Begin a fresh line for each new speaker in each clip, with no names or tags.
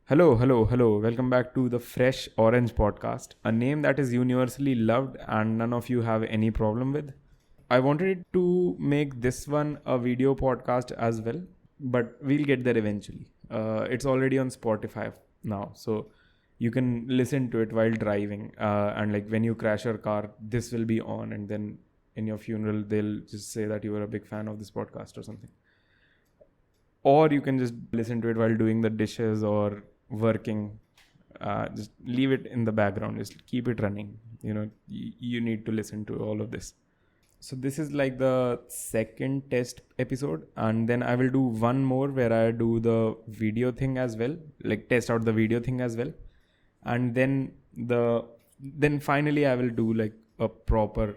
Hello, hello, hello. Welcome back to the Fresh Orange podcast, a name that is universally loved and none of you have any problem with. I wanted to make this one a video podcast as well, but we'll get there eventually. It's already on Spotify now, so you can listen to it while driving. And like when you crash your car, this will be on, and then in your funeral, they'll just say that you were a big fan of this podcast or something. Or you can just listen to it while doing the dishes or working. Just leave it in the background, just keep it running. You need to listen to all of this. So this is like the second test episode, and then I will do one more where I do the video thing as well, like test out the video thing as well. And then finally I will do like a proper,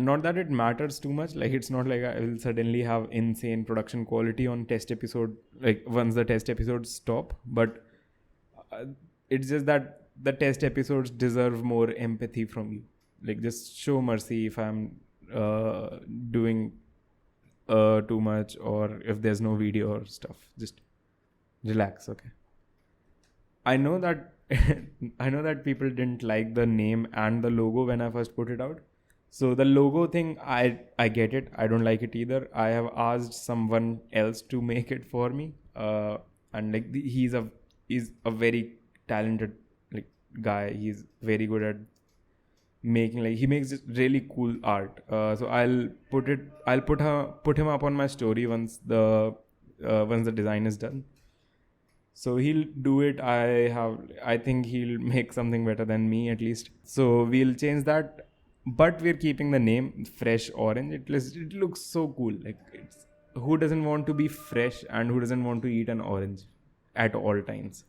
not that it matters too much, like it's not like I will suddenly have insane production quality on test episode, like once the test episodes stop. But uh, it's just that the test episodes deserve more empathy from you. Like just show mercy if I'm doing too much, or if there's no video or stuff. Just relax, okay? I know that I know that people didn't like the name and the logo when I first put it out. So the logo thing, I get it. I don't like it either. I have asked someone else to make it for me, and like he's a very talented like guy. He's very good at making, like he makes just really cool art. So I'll put him up on my story once the design is done. So he'll do it. I think he'll make something better than me at least. So we'll change that, but we're keeping the name Fresh Orange. It looks so cool. Like who doesn't want to be fresh and who doesn't want to eat an orange at all times?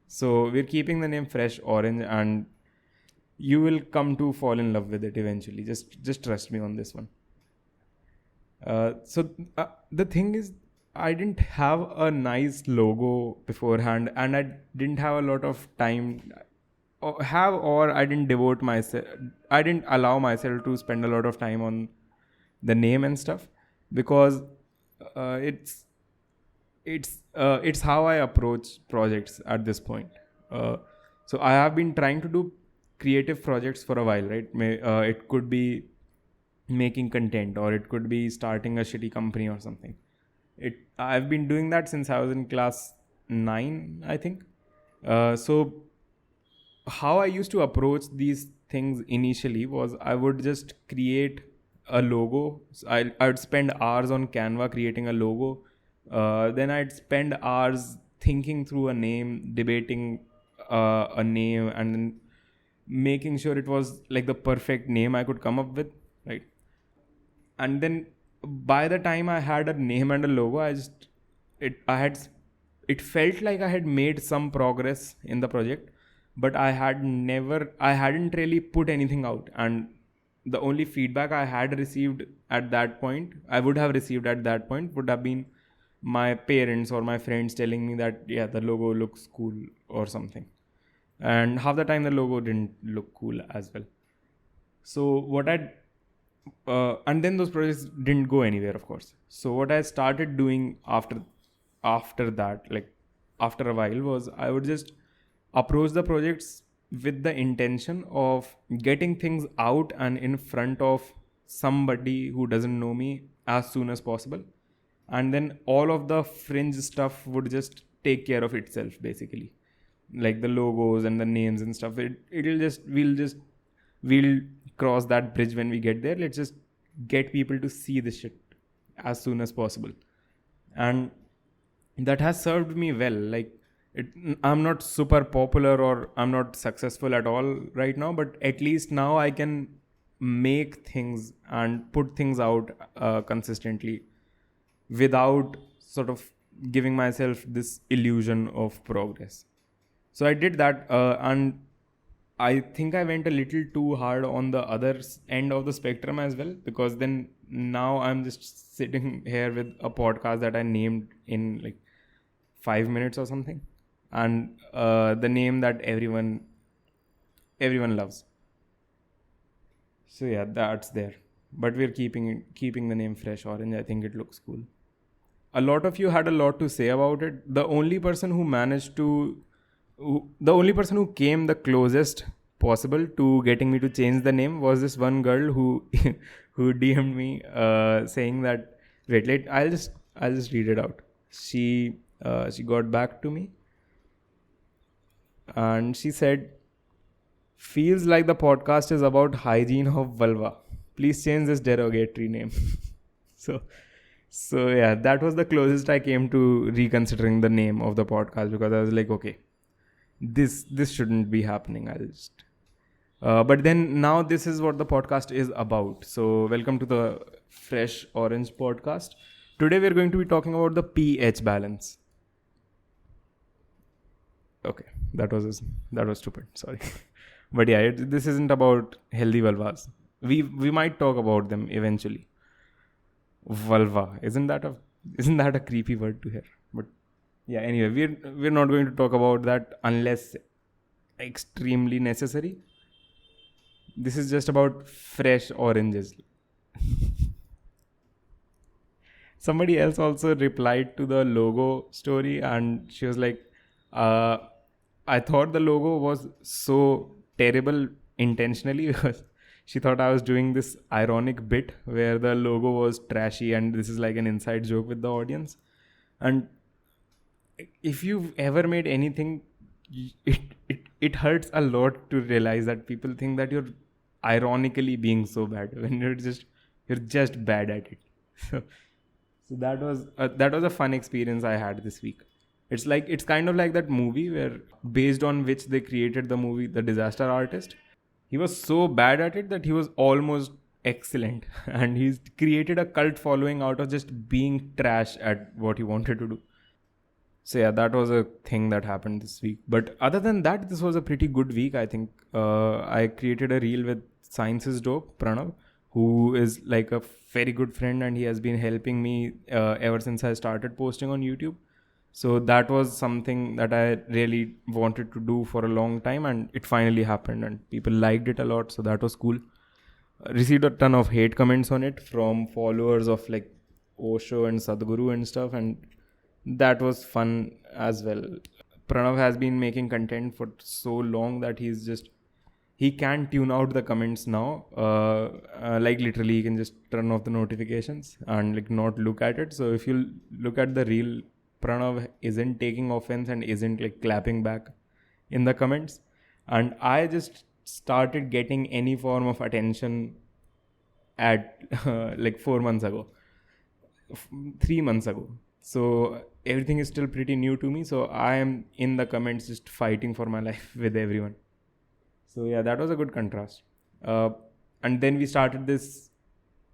So we're keeping the name Fresh Orange, and you will come to fall in love with it eventually. Just trust me on this one. So the thing is, I didn't have a nice logo beforehand, and I didn't have a lot of time. Or I didn't devote myself. I didn't allow myself to spend a lot of time on the name and stuff, because uh, it's it's how I approach projects at this point. Uh, so I have been trying to do creative projects for a while, right? It could be making content, or it could be starting a shitty company or something. I've been doing that since I was in class 9, I think. So how I used to approach these things initially was I would just create a logo. So I'd spend hours on Canva creating a logo. Then I'd spend hours thinking through a name, debating a name, and then making sure it was like the perfect name I could come up with, right? And then by the time I had a name and a logo, it I had it felt like I had made some progress in the project, but I hadn't really put anything out. And the only feedback I had received at that point, I would have received at that point, would have been my parents or my friends telling me that yeah, the logo looks cool or something. And half the time the logo didn't look cool as well. So what I and then those projects didn't go anywhere, of course. So what I started doing after that, like after a while, was I would just approach the projects with the intention of getting things out and in front of somebody who doesn't know me as soon as possible, and then all of the fringe stuff would just take care of itself, basically, like the logos and the names and stuff. We'll cross that bridge when we get there. Let's just get people to see this shit as soon as possible. And that has served me well. Like it, I'm not super popular or I'm not successful at all right now, but at least now I can make things and put things out consistently without sort of giving myself this illusion of progress. So I did that, and I think I went a little too hard on the other end of the spectrum as well, because then now I'm just sitting here with a podcast that I named in like 5 minutes or something, and the name that everyone loves. So yeah, that's there. But we're keeping the name Fresh Orange. I think it looks cool. a lot of you had a lot to say about it. The only person who came the closest possible to getting me to change the name was this one girl who who DM'd me saying that wait, I'll just read it out. She got back to me and she said, feels like the podcast is about hygiene of vulva. Please change this derogatory name. so so yeah, that was the closest I came to reconsidering the name of the podcast, because I was like, okay, this shouldn't be happening. I'll just but then now this is what the podcast is about. So welcome to the Fresh Orange podcast. Today we're going to be talking about the pH balance. Okay, that was stupid. Sorry, but yeah, this isn't about healthy vulvas. We might talk about them eventually. Vulva, isn't that a creepy word to hear? But yeah, anyway, we're not going to talk about that unless extremely necessary. This is just about fresh oranges. Somebody else also replied to the logo story, and she was like, I thought the logo was so terrible intentionally because she thought I was doing this ironic bit where the logo was trashy and this is like an inside joke with the audience. And if you've ever made anything, it hurts a lot to realize that people think that you're ironically being so bad when you're just bad at it. So that was a fun experience I had this week. It's kind of like that movie where, based on which they created the movie The Disaster Artist, he was so bad at it that he was almost excellent, and he's created a cult following out of just being trash at what he wanted to do. So yeah, that was a thing that happened this week. But other than that, this was a pretty good week, I think. I created a reel with Science is Dope, Pranav, who is like a very good friend, and he has been helping me ever since I started posting on YouTube. So that was something that I really wanted to do for a long time, and it finally happened, and people liked it a lot. So that was cool. Received a ton of hate comments on it from followers of like Osho and Sadhguru and stuff, and that was fun as well. Pranav has been making content for so long that he can tune out the comments now. Like literally, he can just turn off the notifications and like not look at it. So if you look at the reel, Pranav isn't taking offense and isn't like clapping back in the comments. And I just started getting any form of attention at like 4 months ago, 3 months ago. So everything is still pretty new to me. So I am in the comments just fighting for my life with everyone. So yeah, that was a good contrast. And then we started this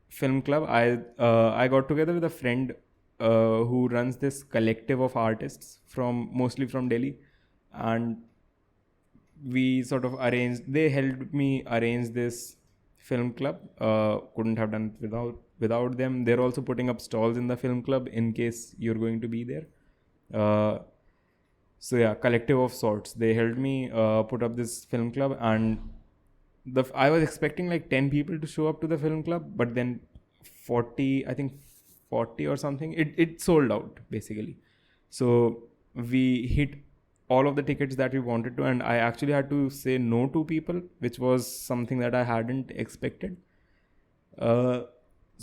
film club. I got together with a friend who runs this collective of artists mostly from Delhi, and we sort of they helped me arrange this film club. Couldn't have done it without them. They're also putting up stalls in the film club in case you're going to be there. So yeah, collective of sorts. They helped me put up this film club, and I was expecting like 10 people to show up to the film club, but then 40 or something, it sold out basically. So we hit all of the tickets that we wanted to, and I actually had to say no to people, which was something that I hadn't expected. So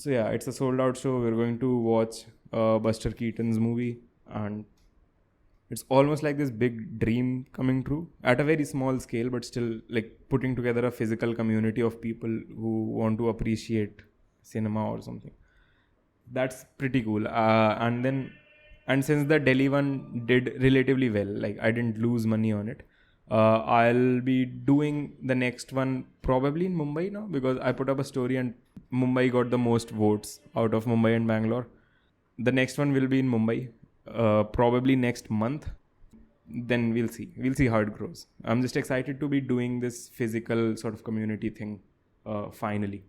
yeah, it's a sold out show. We're going to watch Buster Keaton's movie, and it's almost like this big dream coming true at a very small scale, but still like putting together a physical community of people who want to appreciate cinema or something. That's pretty cool. And since the Delhi one did relatively well, like I didn't lose money on it, I'll be doing the next one probably in Mumbai now, because I put up a story and Mumbai got the most votes out of Mumbai and Bangalore. The next one will be in Mumbai, probably next month. Then we'll see how it grows. I'm just excited to be doing this physical sort of community thing finally.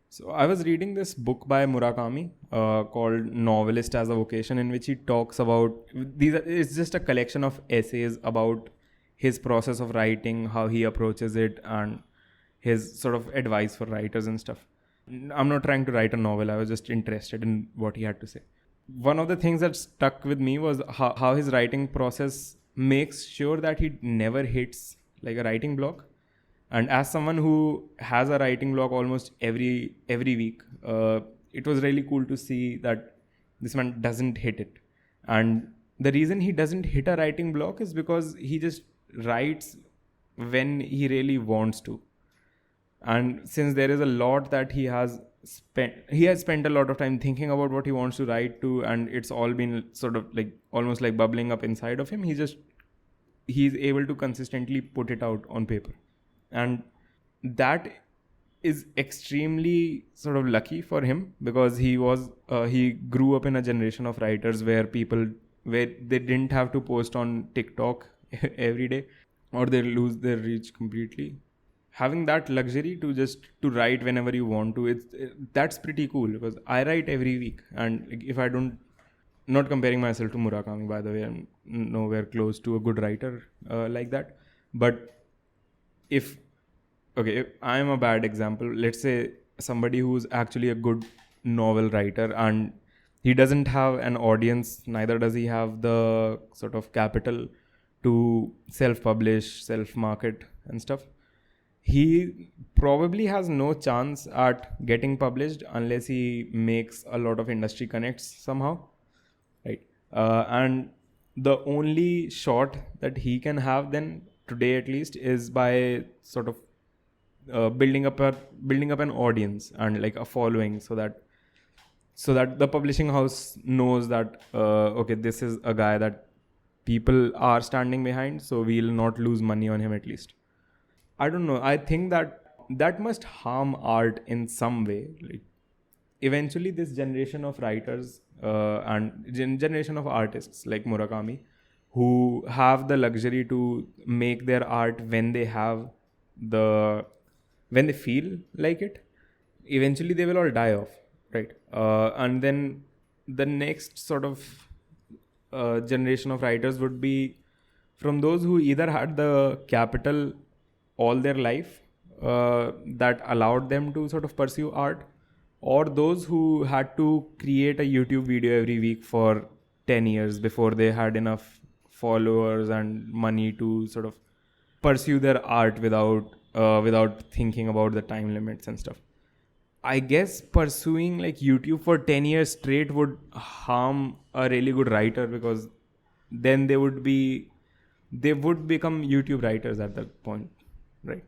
So I was reading this book by Murakami called Novelist as a Vocation, in which he talks about it's just a collection of essays about his process of writing, how he approaches it, and his sort of advice for writers and stuff. I'm not trying to write a novel. I was just interested in what he had to say. one of the things that stuck with me was how his writing process makes sure that he never hits like a writing block. And as someone who has a writing block almost every week, it was really cool to see that this man doesn't hit it. And the reason he doesn't hit a writing block is because he just writes when he really wants to. And since there is a lot that he has spent a lot of time thinking about what he wants to write to, and it's all been sort of like almost like bubbling up inside of him, he's able to consistently put it out on paper. And that is extremely sort of lucky for him, because he grew up in a generation of writers where they didn't have to post on TikTok every day, or they lose their reach completely. Having that luxury to write whenever you want to, that's pretty cool, because I write every week. And like, if I don't, not comparing myself to Murakami, by the way, I'm nowhere close to a good writer like that. But if I am a bad example, let's say somebody who's actually a good novel writer, and he doesn't have an audience, neither does he have the sort of capital to self-publish, self-market and stuff, he probably has no chance at getting published unless he makes a lot of industry connects somehow, right? And the only shot that he can have then, today at least, is by sort of building up an audience and like a following, so that the publishing house knows that okay, this is a guy that people are standing behind, so we'll not lose money on him at least. I don't know. I think that must harm art in some way. Like, eventually, this generation of writers and generation of artists like Murakami, who have the luxury to make their art when they feel like it, eventually they will all die off, right? And then the next sort of generation of writers would be from those who either had the capital all their life that allowed them to sort of pursue art, or those who had to create a YouTube video every week for 10 years before they had enough followers and money to sort of pursue their art without thinking about the time limits and stuff. I guess pursuing like YouTube for 10 years straight would harm a really good writer, because then they would become YouTube writers at that point, right?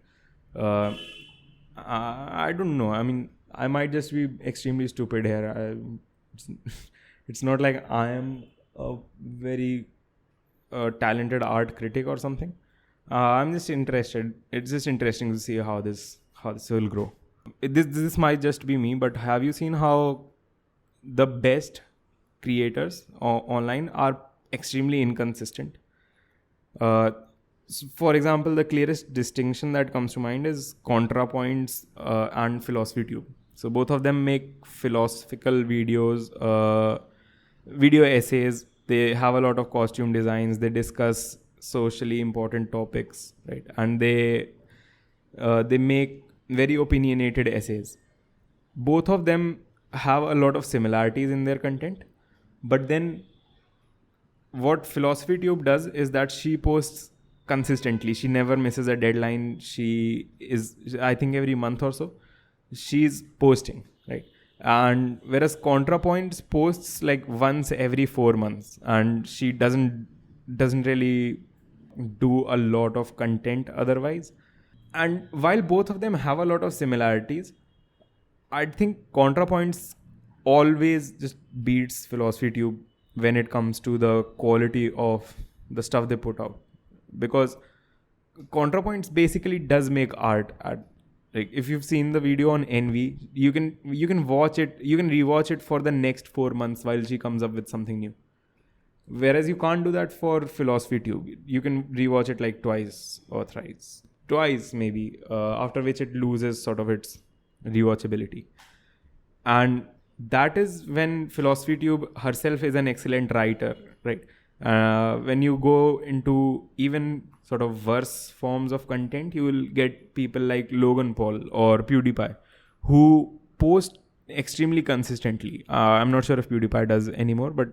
I don't know. I mean, I might just be extremely stupid here. It's not like I am a very talented art critic or something. I'm just interested. It's just interesting to see how this will grow. This might just be me, but have you seen how the best creators online are extremely inconsistent? For example, the clearest distinction that comes to mind is ContraPoints and PhilosophyTube. So both of them make philosophical videos, video essays. They have a lot of costume designs. They discuss socially important topics, right? And they make very opinionated essays. Both of them have a lot of similarities in their content, but then what PhilosophyTube does is that she posts consistently. She never misses a deadline. She is, I think, every month or so she's posting, right? And whereas ContraPoints posts like once every 4 months, and she doesn't really do a lot of content otherwise. And while both of them have a lot of similarities, I think ContraPoints always just beats PhilosophyTube when it comes to the quality of the stuff they put out, because ContraPoints basically does make art. Like, if you've seen the video on Envy, you can watch it, you can rewatch it for the next 4 months while she comes up with something new. Whereas you can't do that for PhilosophyTube. You can rewatch it like twice or thrice, maybe, after which it loses sort of its rewatchability. And that is when PhilosophyTube herself is an excellent writer, right? When you go into even sort of worse forms of content, you will get people like Logan Paul or PewDiePie, who post extremely consistently. I'm not sure if PewDiePie does anymore, but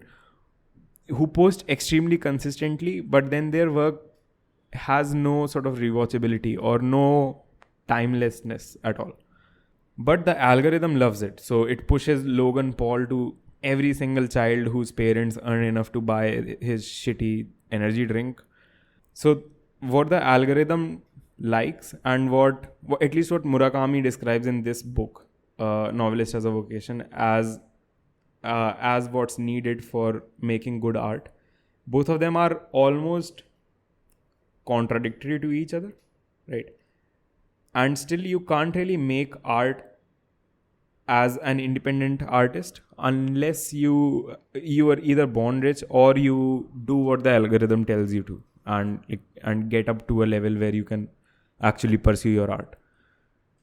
who post extremely consistently, but then their work has no sort of rewatchability or no timelessness at all. But the algorithm loves it. So it pushes Logan Paul to every single child whose parents earn enough to buy his shitty energy drink. So what the algorithm likes, and what at least what Murakami describes in this book, Novelist as a Vocation, as what's needed for making good art, both of them are almost contradictory to each other, right? And still you can't really make art as an independent artist unless you are either born rich or you do what the algorithm tells you to, and get up to a level where you can actually pursue your art.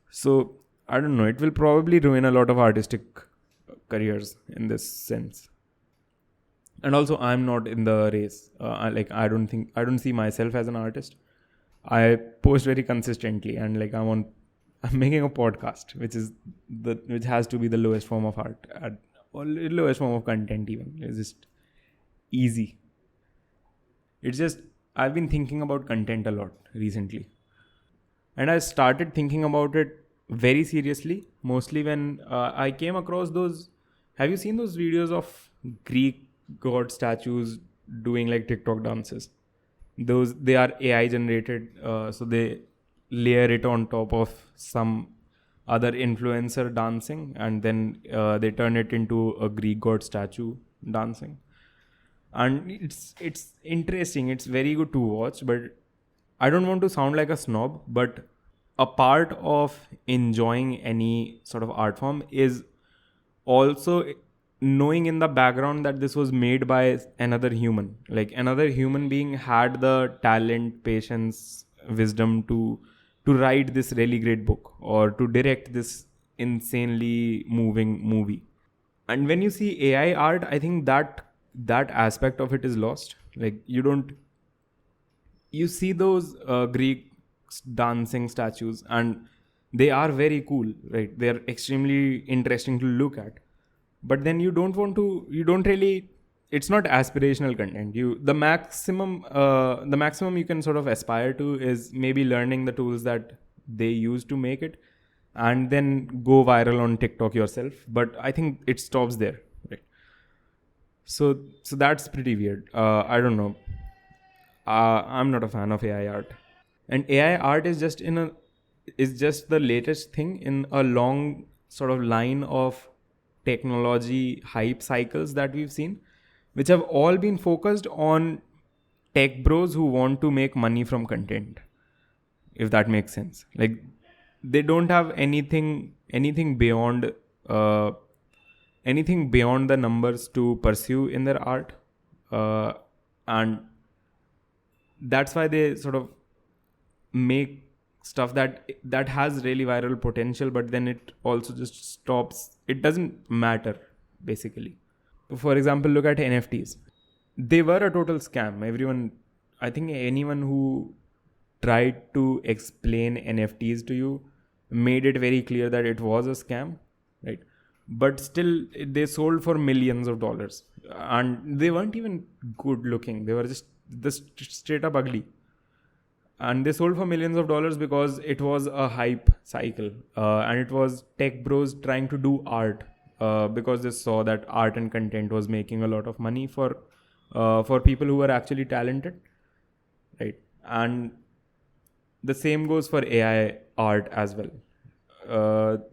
So I don't know, it will probably ruin a lot of artistic careers in this sense. And also I'm not in the race. I don't see myself as an artist. I post very consistently, and I'm making a podcast, which has to be the lowest form of art, or lowest form of content. Even it's just easy. It's just I've been thinking about content a lot recently, and I started thinking about it very seriously. Mostly when I came across those. Have you seen those videos of Greek god statues doing like TikTok dances? Those, they are AI generated, so they layer it on top of some other influencer dancing, and then they turn it into a Greek god statue dancing. And it's interesting. It's very good to watch, but I don't want to sound like a snob, but a part of enjoying any sort of art form is also knowing in the background that this was made by another human. Like another human being had the talent, patience, wisdom to write this really great book or to direct this insanely moving movie. And when you see AI art, I think that aspect of it is lost. Like you see those Greek dancing statues, and they are very cool, right? They are extremely interesting to look at. But then you don't really, it's not aspirational content. The maximum you can sort of aspire to is maybe learning the tools that they use to make it, and then go viral on TikTok yourself. But I think it stops there, right? So that's pretty weird. I don't know. I'm not a fan of AI art, and AI art is just the latest thing in a long sort of line of technology hype cycles that we've seen, which have all been focused on tech bros who want to make money from content, if that makes sense. Like they don't have anything beyond uh, anything beyond the numbers to pursue in their art, and that's why they sort of make stuff that has really viral potential, but then it also just stops. It doesn't matter, basically. For example, look at NFTs. They were a total scam. I think anyone who tried to explain NFTs to you made it very clear that it was a scam, right? But still, they sold for millions of dollars, and they weren't even good looking. They were just straight up ugly, and they sold for millions of dollars because it was a hype cycle, and it was tech bros trying to do art, because they saw that art and content was making a lot of money for people who were actually talented, right? And the same goes for AI art as well.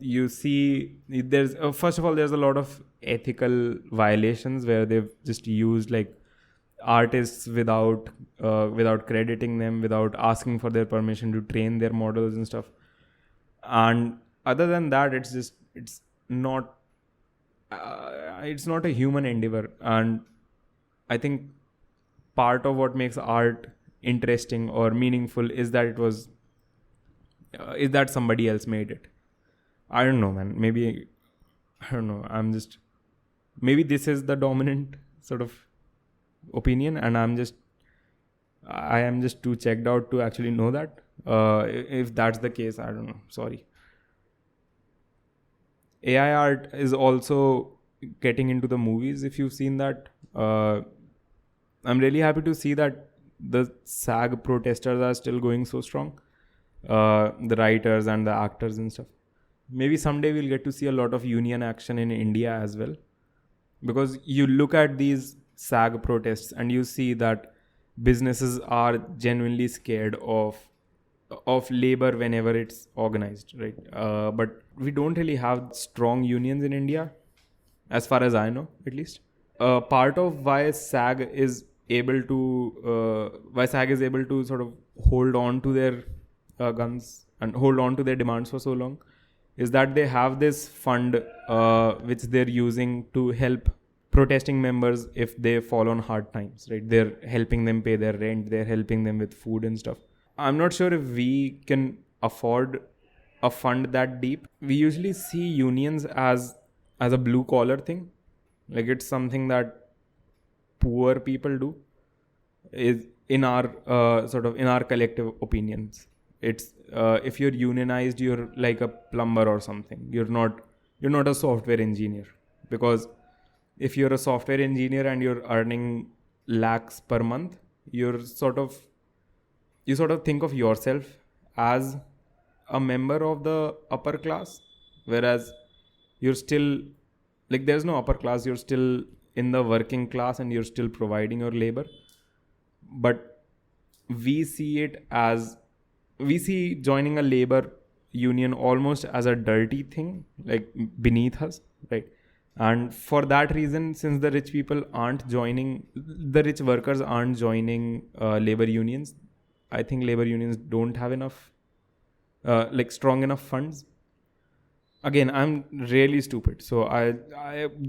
You see, there's first of all, there's a lot of ethical violations where they've just used like artists without crediting them, without asking for their permission to train their models and stuff. And other than that, not it's not a human endeavor. And I think part of what makes art interesting or meaningful is that is that somebody else made it. I don't know, man. Maybe I don't know. Maybe this is the dominant sort of opinion, and I am just too checked out to actually know that. If that's the case, I don't know. Sorry. AI art is also getting into the movies. If you've seen that, I'm really happy to see that the SAG protesters are still going so strong. The writers and the actors and stuff. Maybe someday we'll get to see a lot of union action in India as well, because you look at these SAG protests and you see that businesses are genuinely scared of labor whenever it's organized, right? But we don't really have strong unions in India, as far as I know, at least. Part of why SAG is able to sort of hold on to their guns and hold on to their demands for so long is that they have this fund which they're using to help protesting members if they fall on hard times, right? They're helping them pay their rent, they're helping them with food and stuff. I'm not sure if we can afford a fund that deep. We usually see unions as a blue collar thing, like it's something that poor people do, is in our in our collective opinions. It's if you're unionized, you're like a plumber or something. You're not a software engineer, because if you're a software engineer and you're earning lakhs per month, you sort of think of yourself as a member of the upper class, whereas you're still, like, there's no upper class, you're still in the working class and you're still providing your labor. But we see joining a labor union almost as a dirty thing, like beneath us, right? And for that reason, since the rich workers aren't joining labor unions, I think labor unions don't have enough strong enough funds. Again, I'm really stupid, so I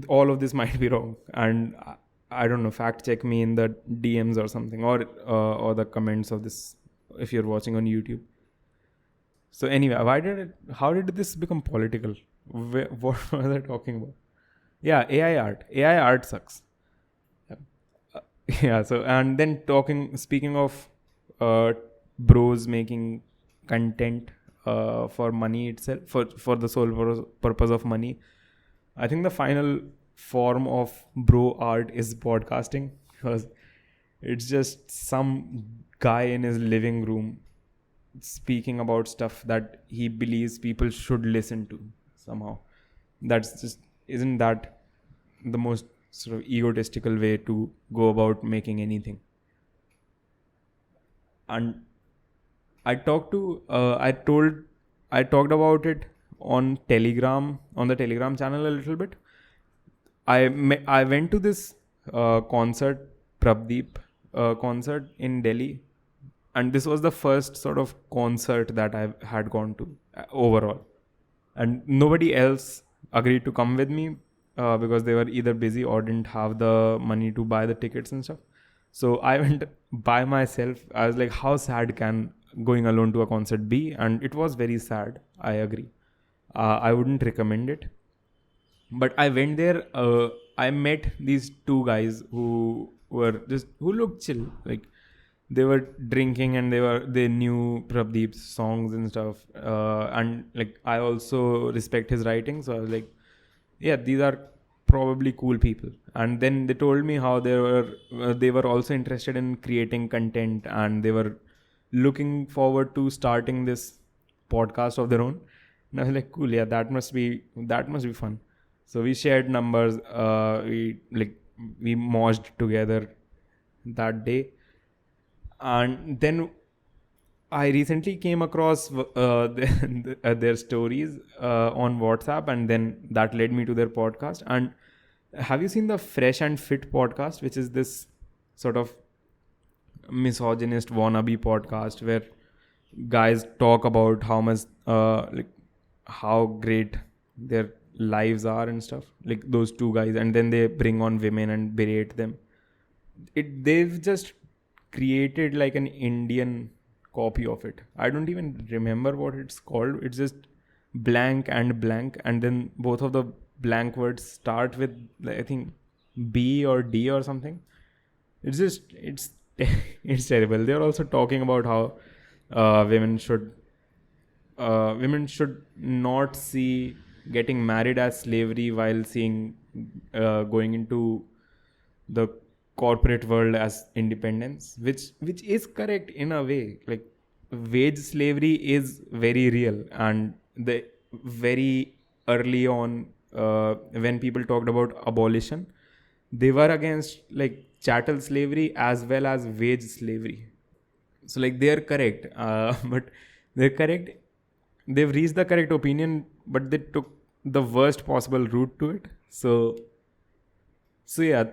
all of this might be wrong, and I don't know, fact check me in the DMs or something, or the comments of this if you're watching on YouTube. So anyway, how did this become political? What was I talking about? Yeah, AI art sucks. Yeah. So, and then speaking of bros making content for money itself, for the sole purpose of money, I think the final form of bro art is podcasting, because it's just some guy in his living room speaking about stuff that he believes people should listen to somehow. Isn't that the most sort of egotistical way to go about making anything? And I talked about it on the Telegram channel a little bit. I went to this concert, Prabdeep concert in Delhi, and this was the first sort of concert that I had gone to overall, and nobody else agreed to come with me because they were either busy or didn't have the money to buy the tickets and stuff. So I went by myself. I was like, how sad can going alone to a concert be? And it was very sad. I agree. I wouldn't recommend it. But I went there. I met these two guys who looked chill. Like, they were drinking and they knew Prabdeep's songs and stuff. And like, I also respect his writing. So I was like, yeah, these are probably cool people. And then they told me how they were also interested in creating content, and they were looking forward to starting this podcast of their own. And I was like, cool, yeah, that must be fun. So we shared numbers. We merged together that day, and then I recently came across their stories on WhatsApp, and then that led me to their podcast. And have you seen the Fresh and Fit podcast, which is this sort of misogynist wannabe podcast where guys talk about how much how great their lives are and stuff, like those two guys, and then they bring on women and berate them. They've just created like an Indian copy of it. I don't even remember what it's called. It's just blank and blank, and then both of the blank words start with, I think, B or D or something. It's it's terrible. They're also talking about how women should not see getting married as slavery while seeing going into the corporate world as independence, which is correct in a way. Like wage slavery is very real, and the very early on when people talked about abolition, they were against like chattel slavery as well as wage slavery. So like they're correct, but they're correct. They've reached the correct opinion, but they took the worst possible route to it. So yeah,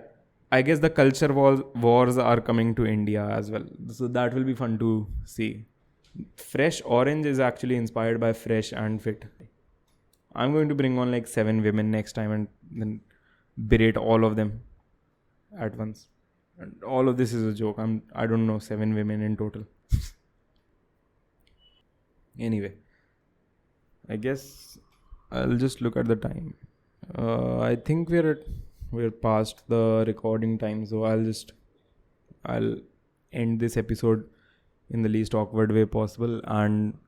I guess the culture wars are coming to India as well. So that will be fun to see. Fresh Orange is actually inspired by Fresh and Fit. I'm going to bring on like 7 women next time and then berate all of them at once. And all of this is a joke. I don't know 7 women in total. Anyway, I guess I'll just look at the time. I think we're past the recording time, so I'll end this episode in the least awkward way possible. And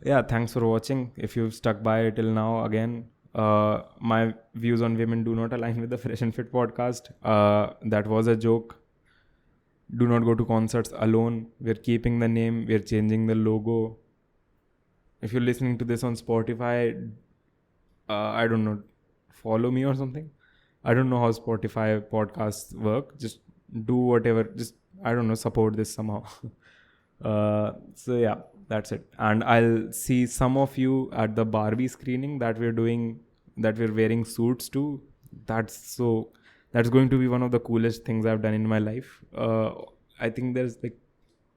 yeah, thanks for watching. If you've stuck by till now, again, my views on women do not align with the Fresh and Fit podcast. That was a joke. Do not go to concerts alone. We're keeping the name. We're changing the logo. If you're listening to this on Spotify, I don't know, follow me or something. I don't know how Spotify podcasts work. Just do whatever. Just, I don't know, support this somehow. So yeah, that's it. And I'll see some of you at the Barbie screening that we're doing, that we're wearing suits to. That's going to be one of the coolest things I've done in my life. I think there's like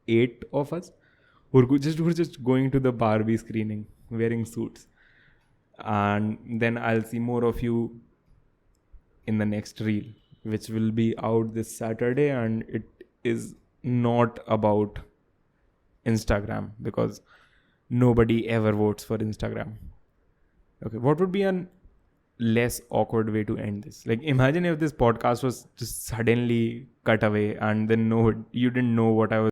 8 of us who are just going to the Barbie screening wearing suits. And then I'll see more of you in the next reel, which will be out this Saturday, and it is not about Instagram because nobody ever votes for Instagram. Okay, what would be a less awkward way to end this? Like, imagine if this podcast was just suddenly cut away and then you didn't know what I was